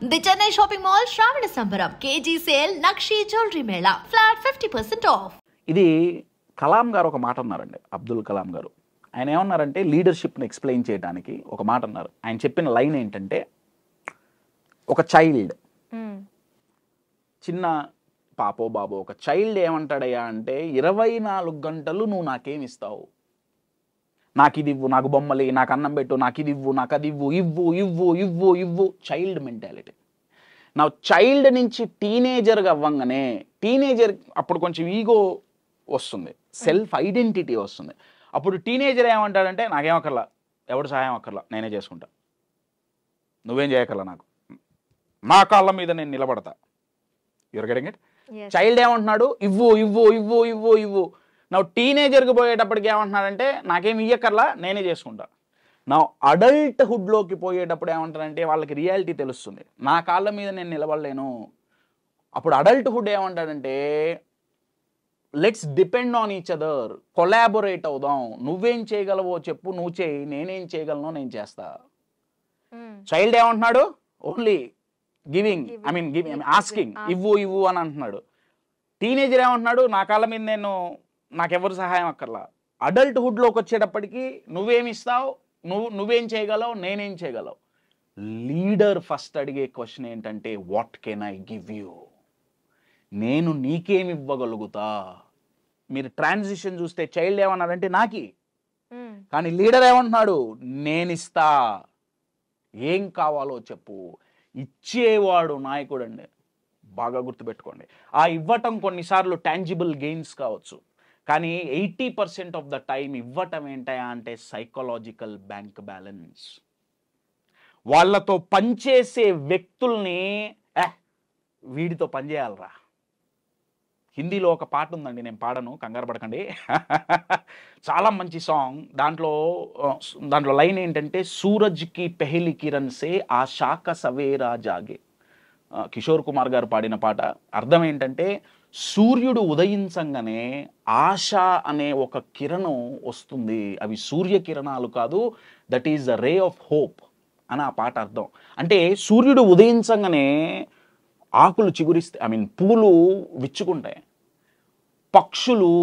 The Chennai shopping mall శ్రావణ సంబరం KG sale nakshi jewellery Mela flat 50% of. ఇది కలాం గారు ఒక మాట అన్నారండి, అబ్దుల్ కలాం గారు. ఆయన ఏమన్నారంటే లీడర్షిప్ని ఎక్స్ప్లెయిన్ చేయడానికి ఒక మాట అన్నారు. ఆయన చెప్పిన లైన్ ఏంటంటే, ఒక చైల్డ్, చిన్న పాపో బాబో, ఒక చైల్డ్ ఏమంటాడయ్యా అంటే 24 గంటలు నువ్వు నాకేమి ఇస్తావు, నాకు ఇది ఇవ్వు, నాకు బొమ్మలి, నాకు అన్నం పెట్టు, నాకు ఇది ఇవ్వు, నాకు అది ఇవ్వు, ఇవ్వు ఇవ్వు ఇవ్వు ఇవ్వు. Child mentality. నా చైల్డ్ నుంచి టీనేజర్గా అవ్వంగానే, టీనేజర్ అప్పుడు కొంచెం ఈగో వస్తుంది, సెల్ఫ్ ఐడెంటిటీ వస్తుంది. అప్పుడు టీనేజర్ ఏమంటాడంటే, నాకేం అక్కర్లా, ఎవడు సహాయం అక్కర్లా, నేనే చేసుకుంటా, నువ్వేం చేయక్కర్లా, నాకు నా కాళ్ళ మీద నేను నిలబడతా. You're getting it? చైల్డ్ ఏమంటున్నాడు, ఇవ్వు ఇవ్వు ఇవ్వు ఇవ్వు ఇవ్వు. నా టీనేజర్కి పోయేటప్పటికి ఏమంటున్నాడంటే, నాకేం ఇయ్యక్కర్లా, నేనే చేసుకుంటా. నా అడల్ట్హుడ్లోకి పోయేటప్పుడు ఏమంటారంటే, వాళ్ళకి రియాలిటీ తెలుస్తుంది, నా కాళ్ళ మీద నేను నిలబడలేను. అప్పుడు అడల్ట్హుడ్ ఏమంటాడంటే, let's depend on each other, collaborate అవుదాం, నువ్వేం చేయగలవో చెప్పు, నువ్వు చేయి, నేనేం చేయగలనో నేను చేస్తా. చైల్డ్ ఏమంటున్నాడు, ఓన్లీ గివింగ్, ఆస్కింగ్, ఇవ్వు ఇవ్వు అని అంటున్నాడు. టీనేజర్ ఏమంటున్నాడు, నా కాళ్ళ మీద నాకెవరు సహాయం అక్కర్లా. అడల్ట్హుడ్లోకి వచ్చేటప్పటికి నువ్వేమి ఇస్తావు, నువ్వేం చేయగలవు, నేనేం చేయగలవు. లీడర్ ఫస్ట్ అడిగే క్వశ్చన్ ఏంటంటే, what can I give you, నేను నీకేమి ఇవ్వగలుగుతా. మీరు ట్రాన్సిషన్ చూస్తే చైల్డ్ ఏమన్నాడంటే నాకి, కానీ లీడర్ ఏమంటున్నాడు, నేనిస్తా, ఏం కావాలో చెప్పు. ఇచ్చేవాడు నాయకుడు అండి, బాగా గుర్తుపెట్టుకోండి. ఆ ఇవ్వటం కొన్నిసార్లు టాంజిబుల్ గెయిన్స్ కావచ్చు, కానీ 80% ఆఫ్ ద టైం ఇవ్వటం ఏంటయా అంటే సైకలాజికల్ బ్యాంక్ బ్యాలెన్స్. వాళ్ళతో పనిచేసే వ్యక్తుల్ని వీడితో పనిచేయాలరా. హిందీలో ఒక పాట ఉందండి, నేను పాడను, కంగారు పడకండి. చాలా మంచి సాంగ్. దాంట్లో లైన్ ఏంటంటే, సూరజ్కి పెహలి కిరణ్ సే ఆ శాఖ సవేరా జాగే. కిషోర్ కుమార్ గారు పాడిన పాట. అర్థం ఏంటంటే, సూర్యుడు ఉదయించంగానే ఆశ అనే ఒక కిరణం వస్తుంది, అవి సూర్యకిరణాలు కాదు, that is the ray of hope అని ఆ పాట అర్థం. అంటే సూర్యుడు ఉదయించంగానే ఆకులు చిగురిస్తాయి, పూలు విచ్చుకుంటాయి, పక్షులు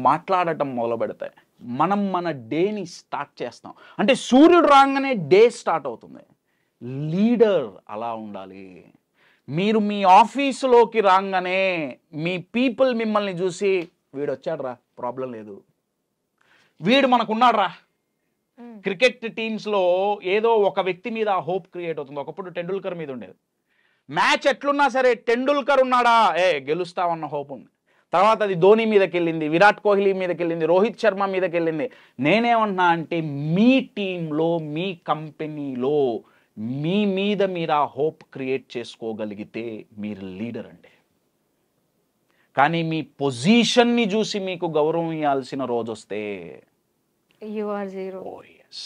మాట్లాడటం మొదలు పెడతాయి, మనం మన డేని స్టార్ట్ చేస్తాం. అంటే సూర్యుడు రాగానే డే స్టార్ట్ అవుతుంది. లీడర్ అలా ఉండాలి. మీరు మీ ఆఫీసులోకి రాగానే మీ పీపుల్ మిమ్మల్ని చూసి, వీడు వచ్చాడు రా, ప్రాబ్లం లేదు, వీడు మనకున్నాడు రా. క్రికెట్ టీమ్స్లో ఏదో ఒక వ్యక్తి మీద హోప్ క్రియేట్ అవుతుంది. ఒకప్పుడు టెండూల్కర్ మీద ఉండేది. మ్యాచ్ ఎట్లున్నా సరే టెండూల్కర్ ఉన్నాడా, గెలుస్తామన్న హోప్ ఉంది. తర్వాత అది ధోని మీదకి వెళ్ళింది, విరాట్ కోహ్లీ మీదకి వెళ్ళింది, రోహిత్ శర్మ మీదకి వెళ్ళింది. నేనేమన్నా అంటే, మీ టీంలో, మీ కంపెనీలో మీ మీద మీరు ఆ హోప్ క్రియేట్ చేసుకోగలిగితే మీరు లీడర్ అండి. కానీ మీ పొజిషన్ని చూసి మీకు గౌరవం ఇవ్వాల్సిన రోజు వస్తే you are zero. Oh yes.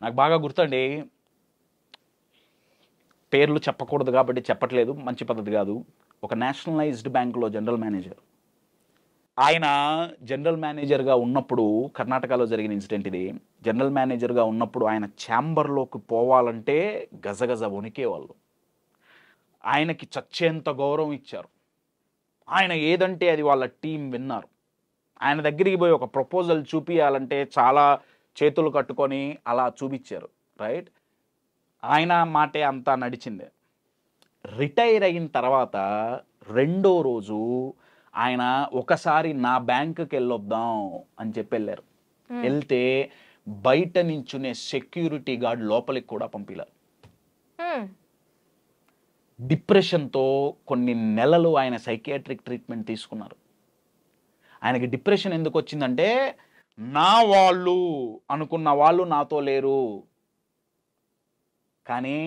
నాకు బాగా గుర్తండి, పేర్లు చెప్పకూడదు కాబట్టి చెప్పట్లేదు, మంచి పద్ధతి కాదు. ఒక నేషనలైజ్డ్ బ్యాంకులో జనరల్ మేనేజర్. ఆయన జనరల్ మేనేజర్గా ఉన్నప్పుడు, కర్ణాటకలో జరిగిన ఇన్సిడెంట్ ఇది. జనరల్ మేనేజర్గా ఉన్నప్పుడు ఆయన ఛాంబర్లోకి పోవాలంటే గజగజ వణికేవాళ్ళు. ఆయనకి చచ్చేంత గౌరవం ఇచ్చారు. ఆయన ఏదంటే అది వాళ్ళ టీం విన్నారు. ఆయన దగ్గరికి పోయి ఒక ప్రపోజల్ చూపించాలంటే చాలా చేతులు కట్టుకొని అలా చూపించారు, రైట్. ఆయన మాటే అంతా నడిచింది. రిటైర్ అయిన తర్వాత రెండో రోజు ఆయన ఒకసారి నా బ్యాంకుకి వెళ్ళొద్దాం అని చెప్పి వెళ్ళారు. వెళ్తే బయట నించునే సెక్యూరిటీ గార్డ్ లోపలికి కూడా పంపిలారు. డిప్రెషన్తో కొన్ని నెలలు ఆయన సైకియాట్రిక్ ట్రీట్మెంట్ తీసుకున్నారు. ఆయనకి డిప్రెషన్ ఎందుకు వచ్చిందంటే, నా వాళ్ళు అనుకున్న వాళ్ళు నాతో లేరు, కానీ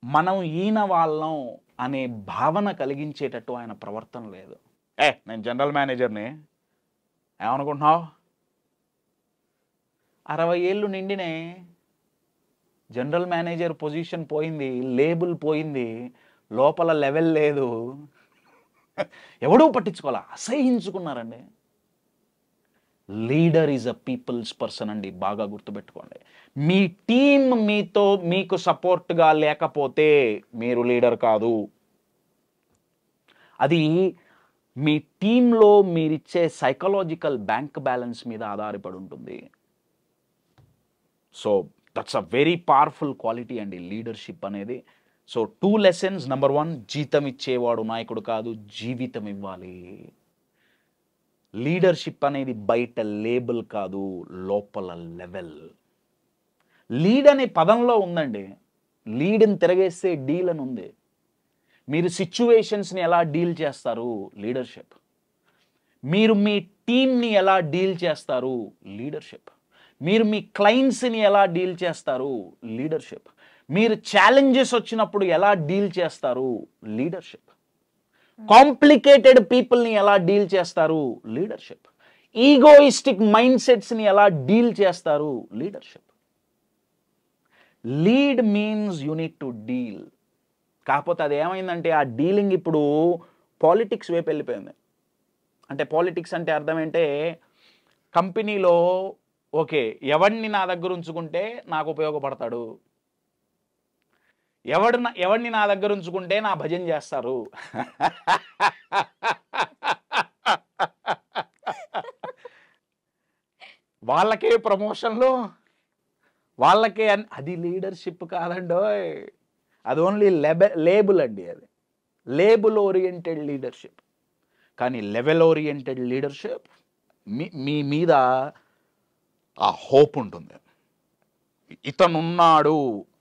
మనం ఈయన వాళ్ళం అనే భావన కలిగించేటట్టు ఆయన ప్రవర్తన లేదు. నేను జనరల్ మేనేజర్ని, ఏమనుకుంటున్నావు, 60 ఏళ్ళు నిండినే, జనరల్ మేనేజర్ పొజిషన్ పోయింది, లేబుల్ పోయింది, లోపల లెవెల్ లేదు, ఎవడూ పట్టించుకోవాలా, అసహించుకున్నారండి. Leader is a people's person అండి, బాగా గుర్తుపెట్టుకోండి. మీ టీం మీకు సపోర్ట్గా లేకపోతే మీరు లీడర్ కాదు. అది మీ టీంలో మీరిచ్చే సైకలాజికల్ బ్యాంక్ బ్యాలెన్స్ మీద ఆధారపడి ఉంటుంది. So that's a very powerful quality అండి లీడర్షిప్ అనేది. So 2 lessons. నెంబర్ 1, జీతం ఇచ్చేవాడు నాయకుడు కాదు, జీవితం ఇవ్వాలి. లీడర్షిప్ అనేది బయట లేబుల్ కాదు, లోపల లెవెల్. లీడ్ అనే పదంలో ఉందండి. లీడ్ని తిరగేస్తే డీల్ అని ఉంది. మీరు సిచ్యువేషన్స్ని ఎలా డీల్ చేస్తారు, లీడర్షిప్. మీరు మీ టీంని ఎలా డీల్ చేస్తారు, లీడర్షిప్. మీరు మీ క్లయింట్స్ని ఎలా డీల్ చేస్తారు, లీడర్షిప్. మీరు ఛాలెంజెస్ వచ్చినప్పుడు ఎలా డీల్ చేస్తారు, లీడర్షిప్. కాంప్లికేటెడ్ పీపుల్ని ఎలా డీల్ చేస్తారు, లీడర్షిప్. ఈగోయిస్టిక్ మైండ్ సెట్స్ని ఎలా డీల్ చేస్తారు, leadership. Lead means you need to deal. కాకపోతే అది ఏమైందంటే ఆ డీలింగ్ ఇప్పుడు పాలిటిక్స్ వైపు వెళ్ళిపోయింది. అంటే పాలిటిక్స్ అంటే అర్థం ఏంటంటే కంపెనీలో ఓకే ఎవరిని నా దగ్గర ఉంచుకుంటే నాకు ఉపయోగపడతాడు, ఎవరిని నా దగ్గర ఉంచుకుంటే నా భజన చేస్తారు, వాళ్ళకే ప్రమోషన్లు, వాళ్ళకే అది లీడర్షిప్ కాదండో, అది ఓన్లీ లేబుల్ అండి. అది లేబుల్ ఓరియంటెడ్ లీడర్షిప్. కానీ లెవెల్ ఓరియంటెడ్ లీడర్షిప్ మీ మీద ఆ హోప్ ఉంటుంది, ఇతనున్నాడు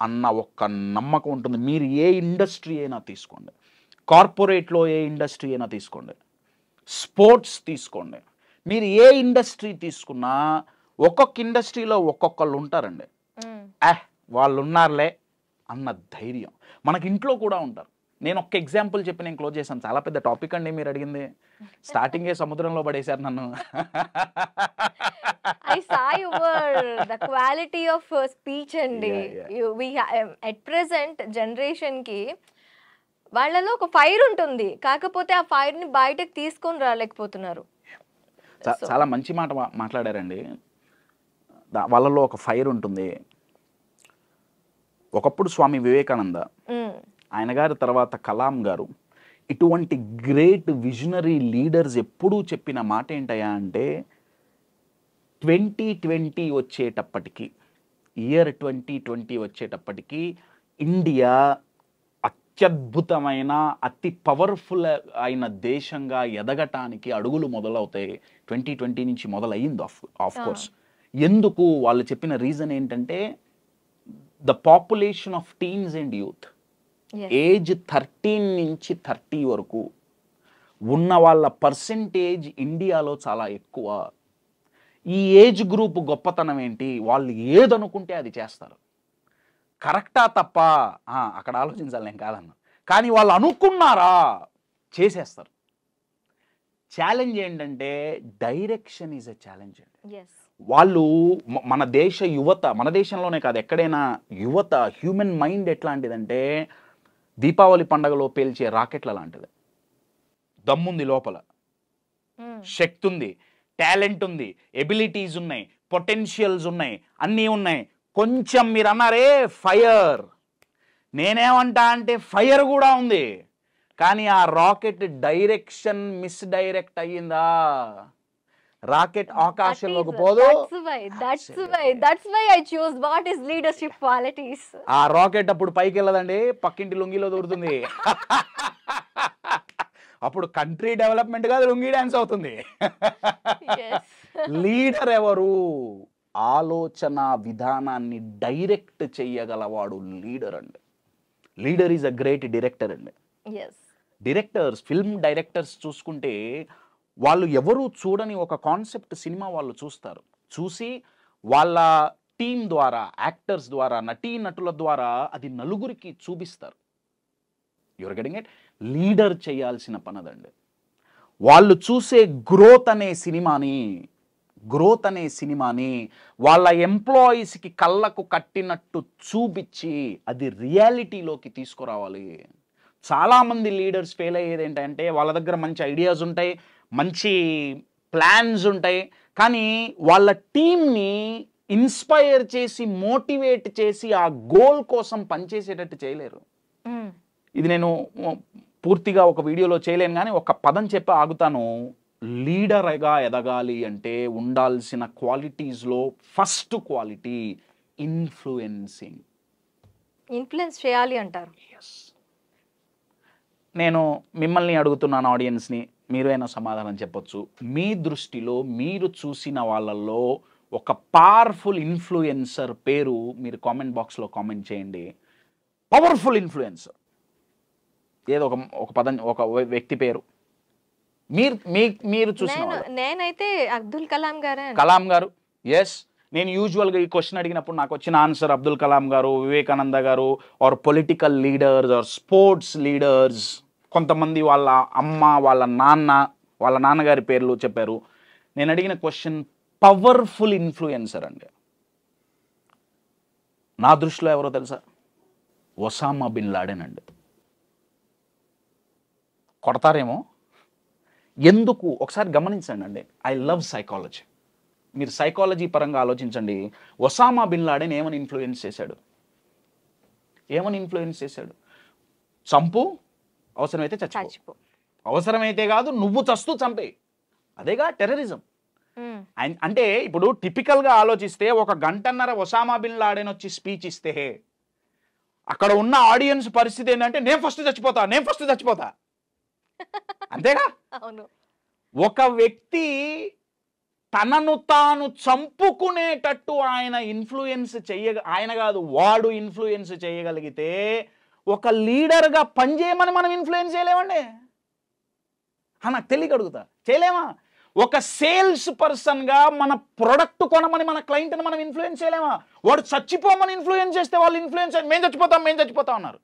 అన్న ఒక్క నమ్మకం ఉంటుంది. మీరు ఏ ఇండస్ట్రీ అయినా తీసుకోండి, కార్పొరేట్లో ఏ ఇండస్ట్రీ అయినా తీసుకోండి, స్పోర్ట్స్ తీసుకోండి, మీరు ఏ ఇండస్ట్రీ తీసుకున్నా ఒక్కొక్క ఇండస్ట్రీలో ఒక్కొక్కళ్ళు ఉంటారండి. వాళ్ళు ఉన్నారులే అన్న ధైర్యం మనకి ఇంట్లో కూడా ఉంటారు. నేను ఒక్క ఎగ్జాంపుల్ చెప్పి నేను క్లోజ్ చేశాను. చాలా పెద్ద టాపిక్ అండి మీరు అడిగింది. స్టార్టింగే సముద్రంలో పడేశారు నన్ను. I saw the quality of speech అండి. At present generation కి వాళ్ళలో ఒక ఫైర్ ఉంటుంది, కాకపోతే ఆ ఫైర్ ని బయటకు తీసుకొని రాలేకపోతున్నారు. చాలా మంచి మాట మాట్లాడారండి. వాళ్ళలో ఒక ఫైర్ ఉంటుంది. ఒకప్పుడు స్వామి వివేకానంద, ఆయన గారి తర్వాత కలాం గారు, ఇటువంటి గ్రేట్ విజనరీ లీడర్స్ ఎప్పుడూ చెప్పిన మాట ఏంటయ్యా అంటే 2020 వచ్చేటప్పటికి, ఇయర్ 2020 వచ్చేటప్పటికి ఇండియా అత్యద్భుతమైన అతి పవర్ఫుల్ అయిన దేశంగా ఎదగటానికి అడుగులు మొదలవుతాయి. 2020 నుంచి మొదలయ్యింది ఆఫ్ కోర్స్. ఎందుకు వాళ్ళు చెప్పిన రీజన్ ఏంటంటే the population of teens and youth, age 13 నుంచి 30 వరకు ఉన్న వాళ్ళ పర్సెంటేజ్ ఇండియాలో చాలా ఎక్కువ. ఈ ఏజ్ గ్రూప్ గొప్పతనం ఏంటి, వాళ్ళు ఏదనుకుంటే అది చేస్తారు. కరెక్టా తప్ప అక్కడ ఆలోచించాలి, నేను కాదన్నా, కానీ వాళ్ళు అనుకున్నారా చేసేస్తారు. ఛాలెంజ్ ఏంటంటే డైరెక్షన్ ఈజ్ ఎ ఛాలెంజ్ అండి. వాళ్ళు మన దేశ యువత, మన దేశంలోనే కాదు ఎక్కడైనా యువత హ్యూమన్ మైండ్ ఎట్లాంటిదంటే దీపావళి పండుగలో పేల్చే రాకెట్ల లాంటిది. దమ్ముంది లోపల, శక్తి ఉంది, టాలెంట్ ఉంది, ఎబిలిటీస్ ఉన్నాయి, పొటెన్షియల్స్ ఉన్నాయి, అన్నీ ఉన్నాయి. కొంచెం మీరు అన్నారే ఫైర్, నేనేమంటా అంటే ఫైర్ కూడా ఉంది, కానీ ఆ రాకెట్ డైరెక్షన్ మిస్ డైరెక్ట్ అయ్యిందా, రాకెట్ ఆకాశంలోకి పోదు. That's why I chose what is leadership qualities. ఆ రాకెట్ అప్పుడు పైకి వెళ్ళదండి, పక్కింటి లుంగిలో దూరుతుంది. అప్పుడు కంట్రీ డెవలప్మెంట్ కాదు, లుంగి డాన్స్ అవుతుంది. లీడర్ ఎవరు, ఆలోచన విధానాన్ని డైరెక్ట్ చెయ్యగలవాడు లీడర్ అండి. Leader is a great director అండి. డైరెక్టర్స్, ఫిల్మ్ డైరెక్టర్స్ చూసుకుంటే వాళ్ళు ఎవరు చూడని ఒక కాన్సెప్ట్ సినిమా వాళ్ళు చూస్తారు. చూసి వాళ్ళ టీం ద్వారా, యాక్టర్స్ ద్వారా, నటీనటుల ద్వారా అది నలుగురికి చూపిస్తారు. Your getting it? లీడర్ చేయాల్సిన పనదండి. వాళ్ళు చూసే గ్రోత్ అనే సినిమాని వాళ్ళ ఎంప్లాయీస్కి కళ్ళకు కట్టినట్టు చూపించి అది రియాలిటీలోకి తీసుకురావాలి. చాలామంది లీడర్స్ ఫెయిల్ అయ్యేది ఏంటంటే వాళ్ళ దగ్గర మంచి ఐడియాస్ ఉంటాయి, మంచి ప్లాన్స్ ఉంటాయి, కానీ వాళ్ళ టీంని ఇన్స్పైర్ చేసి మోటివేట్ చేసి ఆ గోల్ కోసం పనిచేసేటట్టు చేయలేరు. ఇది నేను పూర్తిగా ఒక వీడియోలో చేయలేను, కానీ ఒక పదం చెప్పి ఆగుతాను. లీడర్గా ఎదగాలి అంటే ఉండాల్సిన క్వాలిటీస్లో ఫస్ట్ క్వాలిటీ ఇన్ఫ్లుయెన్సింగ్. ఇన్ఫ్లుయెన్స్ చేయాలి అంటారు. నేను మిమ్మల్ని అడుగుతున్నాను, ఆడియన్స్ని, మీరైనా సమాధానం చెప్పొచ్చు. మీ దృష్టిలో మీరు చూసిన వాళ్ళల్లో ఒక పవర్ఫుల్ ఇన్ఫ్లుయెన్సర్ పేరు మీరు కామెంట్ బాక్స్లో కామెంట్ చేయండి. పవర్ఫుల్ ఇన్ఫ్లుయెన్సర్ ఏదో ఒక పదం, ఒక వ్యక్తి పేరు మీరు చూసిన. నేనైతే అబ్దుల్ కలాం గారే. కలాం గారు, ఎస్. నేను యూజువల్గా ఈ క్వశ్చన్ అడిగినప్పుడు నాకు వచ్చిన ఆన్సర్ అబ్దుల్ కలాం గారు, వివేకానంద గారు, or political leaders or sports leaders. కొంతమంది వాళ్ళ అమ్మ, వాళ్ళ నాన్నగారి పేర్లు చెప్పారు. నేను అడిగిన క్వశ్చన్ పవర్ఫుల్ ఇన్ఫ్లుయెన్సర్ అండి. నా దృష్టిలో ఎవరో తెలుసా? ఒసామా బిన్ లాడెన్ అండి. కొడతారేమో, ఎందుకు ఒకసారి గమనించండి అండి. I love psychology. మీరు సైకాలజీ పరంగా ఆలోచించండి. ఒసామా బిన్ లాడెన్ ఏమని ఇన్ఫ్లుయెన్స్ చేశాడు? చంపు, అవసరమైతే చచ్చిపో. అవసరమైతే కాదు, నువ్వు చస్తూ చంపే. అదేగా టెర్రరిజం. అంటే ఇప్పుడు టిపికల్గా ఆలోచిస్తే 1 గంటన్నర ఒసామా బిన్ లాడెన్ వచ్చి స్పీచ్ ఇస్తే అక్కడ ఉన్న ఆడియన్స్ పరిస్థితి ఏంటంటే నేను ఫస్ట్ చచ్చిపోతా అంతేగా. ఒక వ్యక్తి తనను తాను చంపుకునేటట్టు వాడు ఇన్ఫ్లుయెన్స్ చేయగలిగితే ఒక లీడర్గా పనిచేయమని మనం ఇన్ఫ్లుయెన్స్ చేయలేమండి. నాకు తెలియగలుగుతా, చేయలేమా? ఒక సేల్స్ పర్సన్గా మన ప్రొడక్ట్ కొనమని మన క్లయింట్ని మనం ఇన్ఫ్లుయెన్స్ చేయలేమా? వాడు చచ్చిపోమని ఇన్ఫ్లుయెన్స్ చేస్తే వాళ్ళు ఇన్ఫ్లుయెన్స్ మేము చచ్చిపోతాం అన్నారు.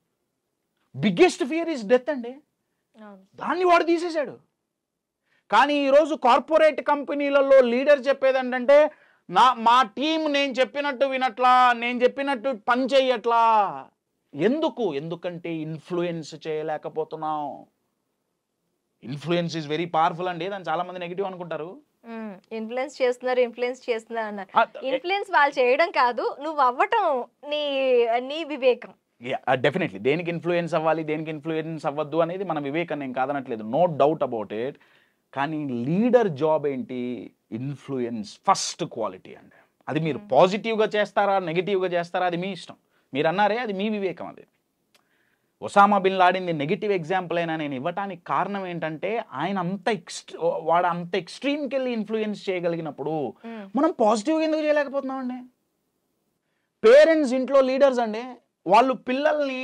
బిగ్గెస్ట్ ఫియర్ ఈజ్ డెత్ అండి. దాన్ని వాడు తీసేశాడు. కానీ ఈరోజు కార్పొరేట్ కంపెనీలలో లీడర్ చెప్పేది ఏంటంటే మా టీం నేను చెప్పినట్టు వినట్లా, నేను చెప్పినట్టు పని చెయ్యట్లా. ఎందుకంటే ఇన్ఫ్లుయెన్స్ చేయలేకపోతున్నాం. ఇన్ఫ్లుయెన్స్ ఈజ్ వెరీ పవర్ఫుల్ అండి. దాన్ని చాలా మంది నెగిటివ్ అనుకుంటారు. ఇన్ఫ్లుయెన్స్ చేస్తున్నారు అన్నారు. ఇన్ఫ్లుయెన్స్ వాళ్ళు చేయడం కాదు, నువ్వు అవ్వటం నీ వివేకం. డెఫినెట్లీ దేనికి ఇన్ఫ్లుయెన్స్ అవ్వాలి, దేనికి ఇన్ఫ్లుయెన్స్ అవ్వద్దు అనేది మన వివేకం, నేను కాదనట్లేదు, నో డౌట్ అబౌట్ ఇట్. కానీ లీడర్ జాబ్ ఏంటి? ఇన్ఫ్లుయెన్స్ ఫస్ట్ క్వాలిటీ అండి. అది మీరు పాజిటివ్గా చేస్తారా, నెగిటివ్గా చేస్తారా, అది మీ ఇష్టం. మీరు అన్నారే, అది మీ వివేకం. అది Osama bin Laden negative example అయినా నేను ఇవ్వటానికి కారణం ఏంటంటే వాడు అంత ఎక్స్ట్రీమ్కి వెళ్ళి ఇన్ఫ్లుయెన్స్ చేయగలిగినప్పుడు మనం పాజిటివ్గా ఎందుకు చేయలేకపోతున్నామండి? పేరెంట్స్ ఇంట్లో లీడర్స్ అండి, వాళ్ళు పిల్లల్ని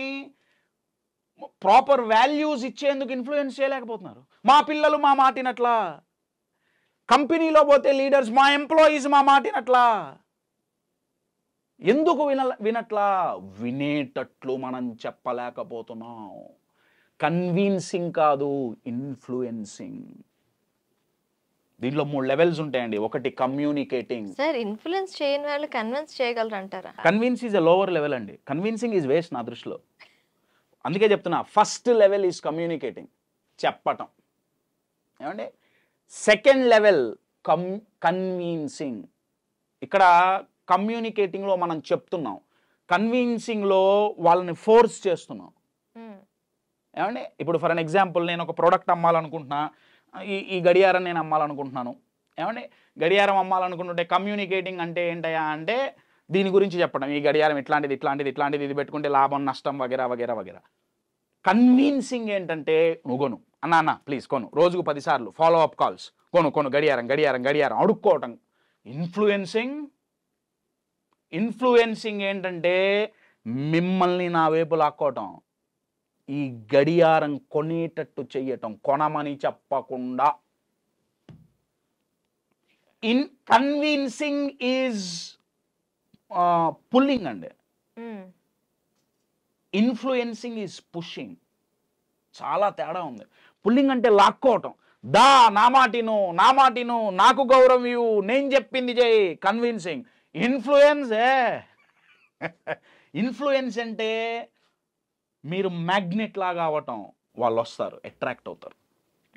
ప్రాపర్ వాల్యూస్ ఇచ్చేందుకు ఇన్ఫ్లుయెన్స్ చేయలేకపోతున్నారు. మా పిల్లలు మా మాటినట్లా. కంపెనీలో పోతే లీడర్స్ మా ఎంప్లాయీస్ మా మాటినట్లా. ఎందుకు వినట్లా? వినేటట్లు మనం చెప్పలేకపోతున్నాం. కన్విన్సింగ్ కాదు, ఇన్ఫ్లుయెన్సింగ్. దీంట్లో 3 లెవెల్స్ ఉంటాయండి. ఒకటి కమ్యూనికేటింగ్. సార్, ఇన్ఫ్లుయెన్స్ చేయని వాళ్ళు కన్విన్స్ చేయగలరు అంటారా? Convince is a lower level అండి. కన్విన్సింగ్ ఈజ్ వేస్ట్ నా దృష్టిలో. అందుకే చెప్తున్నా, ఫస్ట్ లెవెల్ ఈజ్ కమ్యూనికేటింగ్, చెప్పటం. ఏమండి? Second level convincing. ఇక్కడ కమ్యూనికేటింగ్లో మనం చెప్తున్నాం, కన్విన్సింగ్లో వాళ్ళని ఫోర్స్ చేస్తున్నాం. ఏమండి? ఇప్పుడు ఫర్ అన్ ఎగ్జాంపుల్, నేను ఒక ప్రోడక్ట్ అమ్మాలనుకుంటున్నా, ఈ గడియారం నేను అమ్మాలనుకుంటున్నాను. ఏమండి? గడియారం అమ్మాలనుకుంటుంటే కమ్యూనికేటింగ్ అంటే ఏంటయా అంటే దీని గురించి చెప్పడం, ఈ గడియారం ఇట్లాంటిది, ఇది పెట్టుకుంటే లాభం నష్టం వగేరా. కన్విన్సింగ్ ఏంటంటే నువ్వు కొను అన్నా ప్లీజ్ కొను, రోజుకు 10 సార్లు ఫాలో అప్ కాల్స్, కొను గడియారం అడుక్కోవటం. ఇన్ఫ్లుయెన్సింగ్ ఏంటంటే మిమ్మల్ని నా వైపు లాక్కోవటం, ఈ గడియారం కొనేటట్టు చెయ్యటం, కొనమని చెప్పకుండా. కన్విన్సింగ్ ఈజ్ పుల్లింగ్ అండి. Influencing is pushing. చాలా తేడా ఉంది. పుల్లింగ్ అంటే లాక్కోవటం, నా మాటిను, నాకు గౌరవం ఇవ్వు, నేను చెప్పింది చేయి. కన్విన్సింగ్. ఇన్ఫ్లుయెన్స్ అంటే మీరు మ్యాగ్నెట్ లాగా అవ్వటం, వాళ్ళు వస్తారు, అట్రాక్ట్ అవుతారు.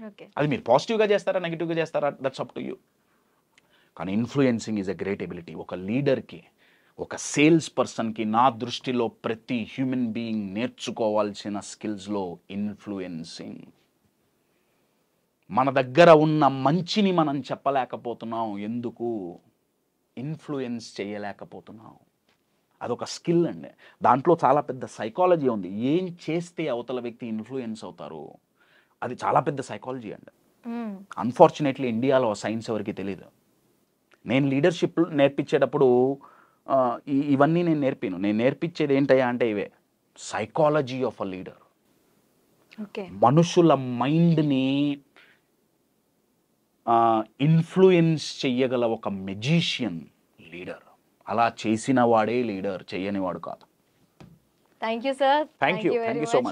ఓకే. అది మీరు పాజిటివ్గా చేస్తారా నెగిటివ్గా చేస్తారా దట్స్ అప్ టు యూ. కానీ influencing is a great ability. ఒక లీడర్కి, ఒక సేల్స్ పర్సన్కి నా దృష్టిలో ప్రతి హ్యూమన్ బీయింగ్ నేర్చుకోవాల్సిన స్కిల్స్లో ఇన్ఫ్లుయెన్సింగ్. మన దగ్గర ఉన్న మంచిని మనం చెప్పలేకపోతున్నాం, ఎందుకు? ఇన్ఫ్లుయెన్స్ చేయలేకపోతున్నాం. అదొక స్కిల్ అండి. దాంట్లో చాలా పెద్ద సైకాలజీ ఉంది. ఏం చేస్తే అవతల వ్యక్తి ఇన్ఫ్లుయెన్స్ అవుతారు, అది చాలా పెద్ద సైకాలజీ అండి. అన్ఫార్చునేట్లీ ఇండియాలో సైన్స్ ఎవరికి తెలియదు. నేను లీడర్షిప్ నేర్పించేటప్పుడు ఇవన్నీ నేను నేర్పించేది ఏంటయ్యా అంటే ఇవే సైకాలజీ ఆఫ్ అ లీడర్. మనుషుల మైండ్ని ఇన్ఫ్లుయెన్స్ చెయ్యగల ఒక మెజిషియన్ లీడర్. అలా చేసిన వాడే లీడర్, చెయ్యని వాడు కాదు. Thank you sir. Thank you so much.